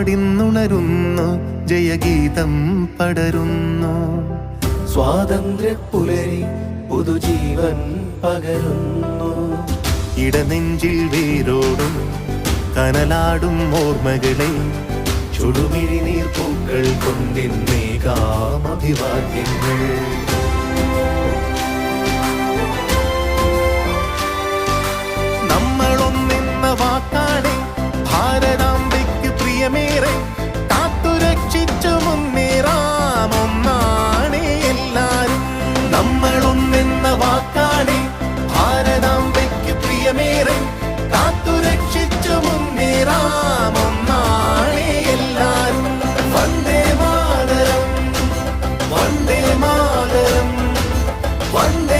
പാടിന്നുണരുന്നു, ജയഗീതം പടരുന്നു. സ്വാതന്ത്ര്യ പുലരി പുതുജീവൻ പകരുന്നു. ഇടനെഞ്ചിൽ വേരോടും കനലാടും ഓർമ്മകളെ ചുടുമിഴി നീർപ്പൂക്കൾ കൊണ്ടിന്നേകാം അഭിവാദ്യങ്ങൾ. നമ്മളൊന്നെന്ന വാക്കാണ് ഭാരതാംബയ്ക്ക് പ്രിയമേറെ, കാത്തുരക്ഷിച്ചു മുന്നേറാം ഒന്നാണ് എല്ലാരും. നമ്മളൊന്നെന്ന വാക്കാണ് ഭാരതാംബയ്ക്ക് പ്രിയമേറെ, കാത്തുരക്ഷിച്ചു മുന്നേറാം ഒന്നാണ് എല്ലാരും. വന്ദേ മാതരം, വന്ദേ മാതരം, വന്ദേ